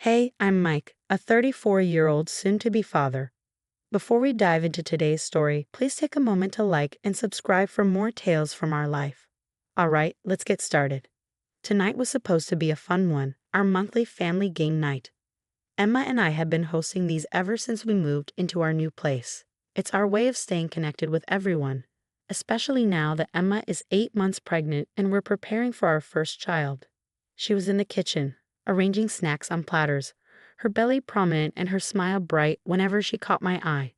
Hey, I'm Mike, a 34-year-old soon-to-be father. Before we dive into today's story, please take a moment to like and subscribe for more tales from our life. All right, let's get started. Tonight was supposed to be a fun one, our monthly family game night. Emma and I have been hosting these ever since we moved into our new place. It's our way of staying connected with everyone, especially now that Emma is 8 months pregnant and we're preparing for our first child. She was in the kitchen, arranging snacks on platters, her belly prominent and her smile bright whenever she caught my eye.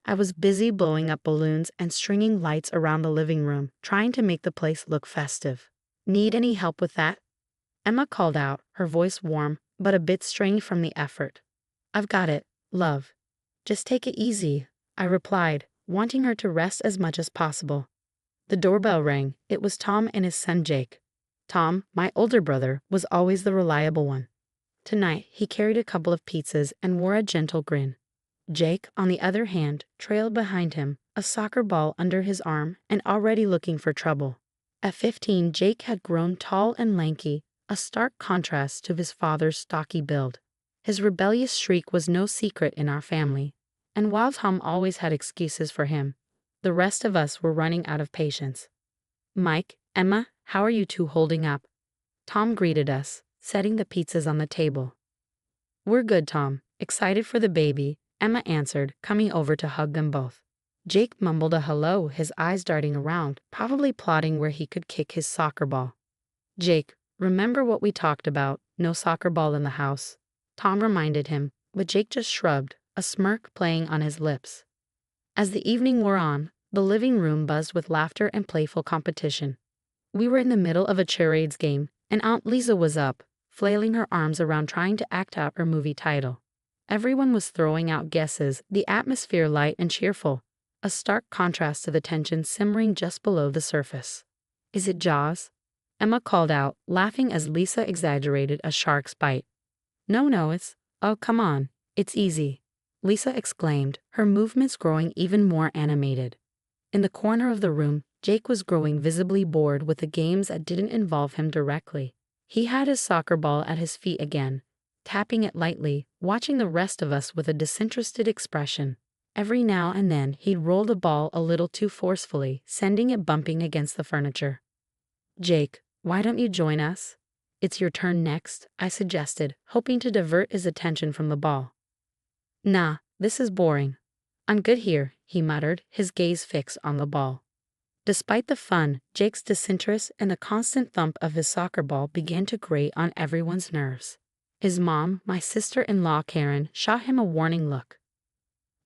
I was busy blowing up balloons and stringing lights around the living room, trying to make the place look festive. Need any help with that? Emma called out, her voice warm, but a bit strained from the effort. I've got it, love. Just take it easy, I replied, wanting her to rest as much as possible. The doorbell rang. It was Tom and his son Jake. Tom, my older brother, was always the reliable one. Tonight, he carried a couple of pizzas and wore a gentle grin. Jake, on the other hand, trailed behind him, a soccer ball under his arm and already looking for trouble. At 15, Jake had grown tall and lanky, a stark contrast to his father's stocky build. His rebellious streak was no secret in our family, and while Tom always had excuses for him, the rest of us were running out of patience. Mike, Emma, how are you two holding up? Tom greeted us, setting the pizzas on the table. We're good, Tom. Excited for the baby, Emma answered, coming over to hug them both. Jake mumbled a hello, his eyes darting around, probably plotting where he could kick his soccer ball. Jake, remember what we talked about, no soccer ball in the house? Tom reminded him, but Jake just shrugged, a smirk playing on his lips. As the evening wore on, the living room buzzed with laughter and playful competition. We were in the middle of a charades game, and Aunt Lisa was up, flailing her arms around trying to act out her movie title. Everyone was throwing out guesses, the atmosphere light and cheerful, a stark contrast to the tension simmering just below the surface. Is it Jaws? Emma called out, laughing as Lisa exaggerated a shark's bite. No, oh, come on, it's easy, Lisa exclaimed, her movements growing even more animated. In the corner of the room, Jake was growing visibly bored with the games that didn't involve him directly. He had his soccer ball at his feet again, tapping it lightly, watching the rest of us with a disinterested expression. Every now and then he'd roll the ball a little too forcefully, sending it bumping against the furniture. Jake, why don't you join us? It's your turn next, I suggested, hoping to divert his attention from the ball. Nah, this is boring. I'm good here, he muttered, his gaze fixed on the ball. Despite the fun, Jake's disinterest and the constant thump of his soccer ball began to grate on everyone's nerves. His mom, my sister-in-law Karen, shot him a warning look.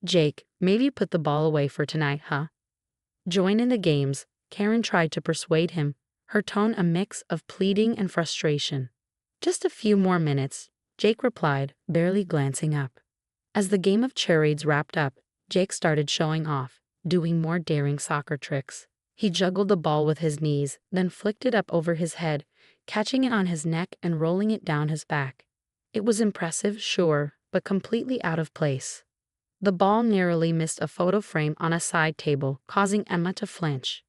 Jake, maybe put the ball away for tonight, huh? Join in the games, Karen tried to persuade him, her tone a mix of pleading and frustration. Just a few more minutes, Jake replied, barely glancing up. As the game of charades wrapped up, Jake started showing off, doing more daring soccer tricks. He juggled the ball with his knees, then flicked it up over his head, catching it on his neck and rolling it down his back. It was impressive, sure, but completely out of place. The ball narrowly missed a photo frame on a side table, causing Emma to flinch.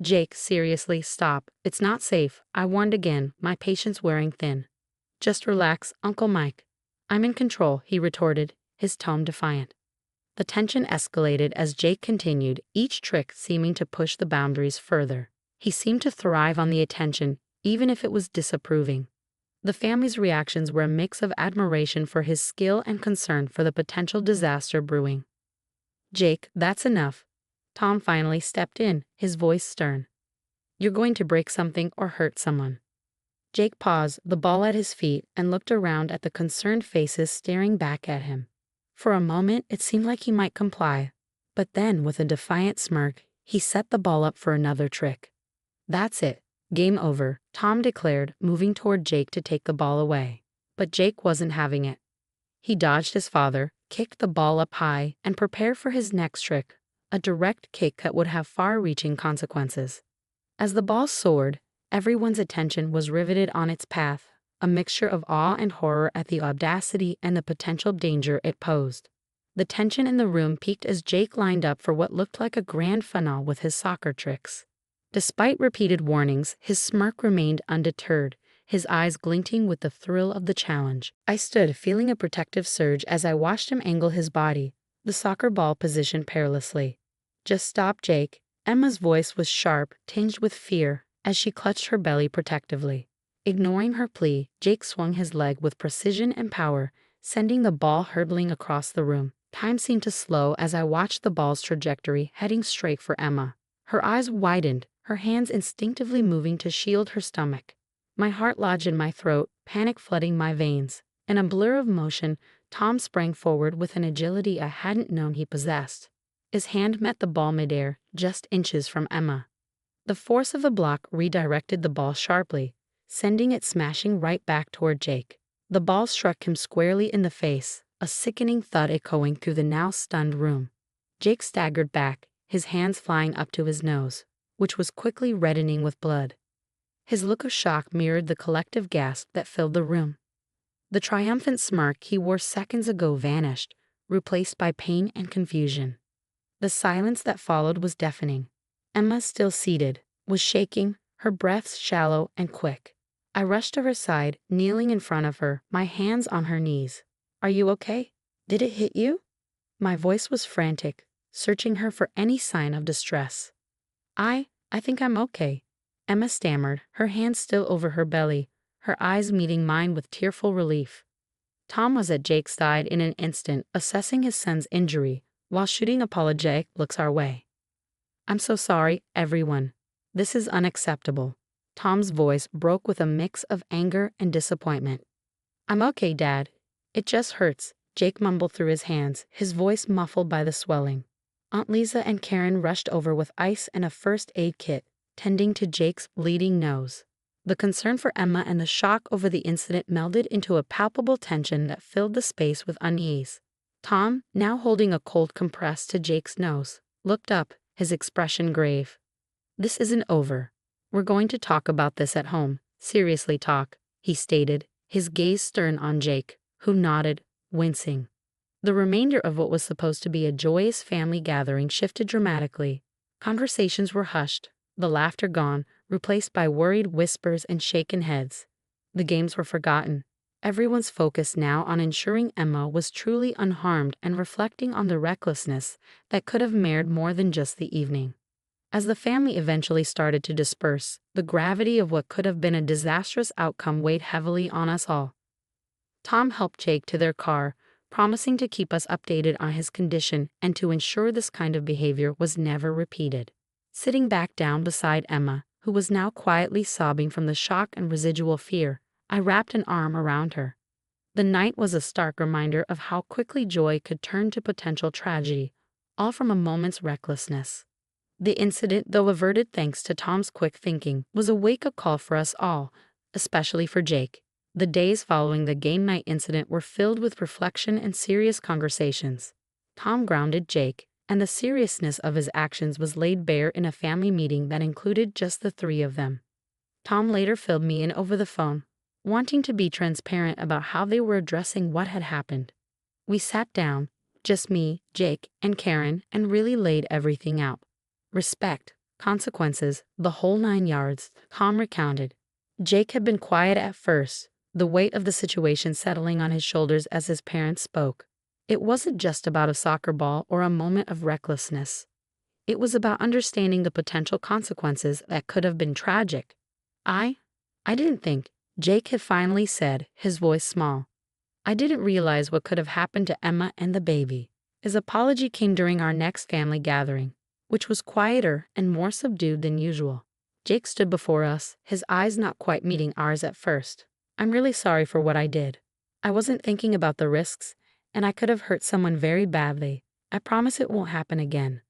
Jake, seriously, stop. It's not safe. I warned again, my patience wearing thin. Just relax, Uncle Mike. I'm in control, he retorted, his tone defiant. The tension escalated as Jake continued, each trick seeming to push the boundaries further. He seemed to thrive on the attention, even if it was disapproving. The family's reactions were a mix of admiration for his skill and concern for the potential disaster brewing. Jake, that's enough. Tom finally stepped in, his voice stern. You're going to break something or hurt someone. Jake paused, the ball at his feet, and looked around at the concerned faces staring back at him. For a moment, it seemed like he might comply, but then, with a defiant smirk, he set the ball up for another trick. That's it. Game over, Tom declared, moving toward Jake to take the ball away. But Jake wasn't having it. He dodged his father, kicked the ball up high, and prepared for his next trick, a direct kick that would have far-reaching consequences. As the ball soared, everyone's attention was riveted on its path, a mixture of awe and horror at the audacity and the potential danger it posed. The tension in the room peaked as Jake lined up for what looked like a grand finale with his soccer tricks. Despite repeated warnings, his smirk remained undeterred, his eyes glinting with the thrill of the challenge. I stood, feeling a protective surge as I watched him angle his body, the soccer ball positioned perilously. "Just stop, Jake." Emma's voice was sharp, tinged with fear, as she clutched her belly protectively. Ignoring her plea, Jake swung his leg with precision and power, sending the ball hurtling across the room. Time seemed to slow as I watched the ball's trajectory heading straight for Emma. Her eyes widened, her hands instinctively moving to shield her stomach. My heart lodged in my throat, panic flooding my veins. In a blur of motion, Tom sprang forward with an agility I hadn't known he possessed. His hand met the ball midair, just inches from Emma. The force of a block redirected the ball sharply, sending it smashing right back toward Jake. The ball struck him squarely in the face, a sickening thud echoing through the now stunned room. Jake staggered back, his hands flying up to his nose, which was quickly reddening with blood. His look of shock mirrored the collective gasp that filled the room. The triumphant smirk he wore seconds ago vanished, replaced by pain and confusion. The silence that followed was deafening. Emma, still seated, was shaking, her breaths shallow and quick. I rushed to her side, kneeling in front of her, my hands on her knees. "Are you okay? Did it hit you?" My voice was frantic, searching her for any sign of distress. I think I'm okay," Emma stammered, her hands still over her belly, her eyes meeting mine with tearful relief. Tom was at Jake's side in an instant, assessing his son's injury, while shooting apologetic looks our way. "I'm so sorry, everyone. This is unacceptable." Tom's voice broke with a mix of anger and disappointment. "I'm okay, Dad. It just hurts," Jake mumbled through his hands, his voice muffled by the swelling. Aunt Lisa and Karen rushed over with ice and a first aid kit, tending to Jake's bleeding nose. The concern for Emma and the shock over the incident melded into a palpable tension that filled the space with unease. Tom, now holding a cold compress to Jake's nose, looked up, his expression grave. "This isn't over. We're going to talk about this at home. Seriously talk," he stated, his gaze stern on Jake, who nodded, wincing. The remainder of what was supposed to be a joyous family gathering shifted dramatically. Conversations were hushed, the laughter gone, replaced by worried whispers and shaken heads. The games were forgotten. Everyone's focus now on ensuring Emma was truly unharmed and reflecting on the recklessness that could have marred more than just the evening. As the family eventually started to disperse, the gravity of what could have been a disastrous outcome weighed heavily on us all. Tom helped Jake to their car, promising to keep us updated on his condition and to ensure this kind of behavior was never repeated. Sitting back down beside Emma, who was now quietly sobbing from the shock and residual fear, I wrapped an arm around her. The night was a stark reminder of how quickly joy could turn to potential tragedy, all from a moment's recklessness. The incident, though averted thanks to Tom's quick thinking, was a wake-up call for us all, especially for Jake. The days following the game night incident were filled with reflection and serious conversations. Tom grounded Jake, and the seriousness of his actions was laid bare in a family meeting that included just the three of them. Tom later filled me in over the phone, wanting to be transparent about how they were addressing what had happened. We sat down, just me, Jake, and Karen, and really laid everything out. Respect, consequences, the whole 9 yards, Tom recounted. Jake had been quiet at first, the weight of the situation settling on his shoulders as his parents spoke. It wasn't just about a soccer ball or a moment of recklessness. It was about understanding the potential consequences that could have been tragic. I didn't think, Jake had finally said, his voice small. "I didn't realize what could have happened to Emma and the baby." His apology came during our next family gathering, which was quieter and more subdued than usual. Jake stood before us, his eyes not quite meeting ours at first. "I'm really sorry for what I did. I wasn't thinking about the risks, and I could have hurt someone very badly. I promise it won't happen again."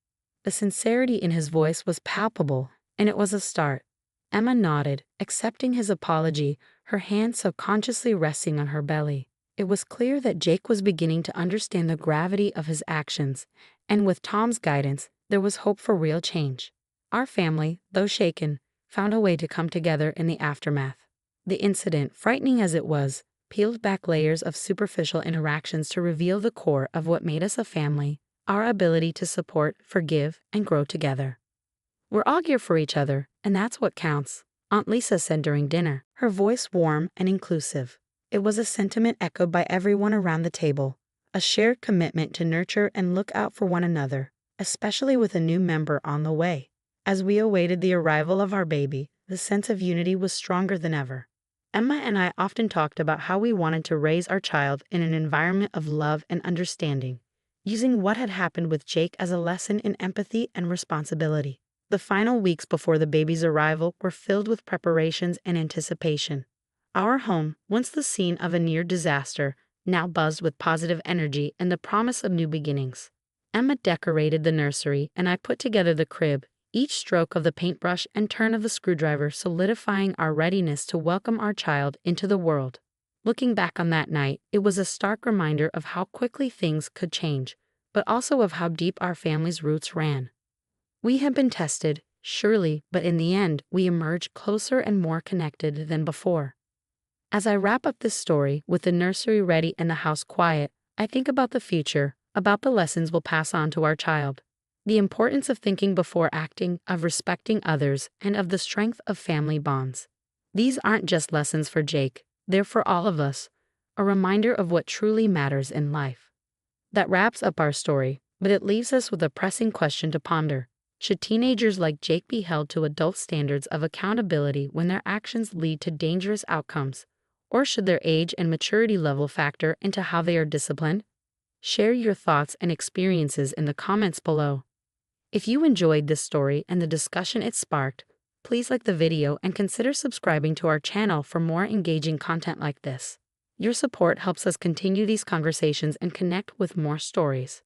The sincerity in his voice was palpable, and it was a start. Emma nodded, accepting his apology, her hand subconsciously resting on her belly. It was clear that Jake was beginning to understand the gravity of his actions, and with Tom's guidance, there was hope for real change. Our family, though shaken, found a way to come together in the aftermath. The incident, frightening as it was, peeled back layers of superficial interactions to reveal the core of what made us a family, our ability to support, forgive, and grow together. We're all here for each other, and that's what counts. Aunt Lisa said during dinner, her voice warm and inclusive. It was a sentiment echoed by everyone around the table, a shared commitment to nurture and look out for one another, especially with a new member on the way. As we awaited the arrival of our baby, the sense of unity was stronger than ever. Emma and I often talked about how we wanted to raise our child in an environment of love and understanding, using what had happened with Jake as a lesson in empathy and responsibility. The final weeks before the baby's arrival were filled with preparations and anticipation. Our home, once the scene of a near disaster, now buzzed with positive energy and the promise of new beginnings. Emma decorated the nursery, and I put together the crib, each stroke of the paintbrush and turn of the screwdriver solidifying our readiness to welcome our child into the world. Looking back on that night, it was a stark reminder of how quickly things could change, but also of how deep our family's roots ran. We had been tested, surely, but in the end, we emerged closer and more connected than before. As I wrap up this story, with the nursery ready and the house quiet, I think about the future, about the lessons we'll pass on to our child. The importance of thinking before acting, of respecting others, and of the strength of family bonds. These aren't just lessons for Jake, they're for all of us, a reminder of what truly matters in life. That wraps up our story, but it leaves us with a pressing question to ponder. Should teenagers like Jake be held to adult standards of accountability when their actions lead to dangerous outcomes? Or should their age and maturity level factor into how they are disciplined? Share your thoughts and experiences in the comments below. If you enjoyed this story and the discussion it sparked, please like the video and consider subscribing to our channel for more engaging content like this. Your support helps us continue these conversations and connect with more stories.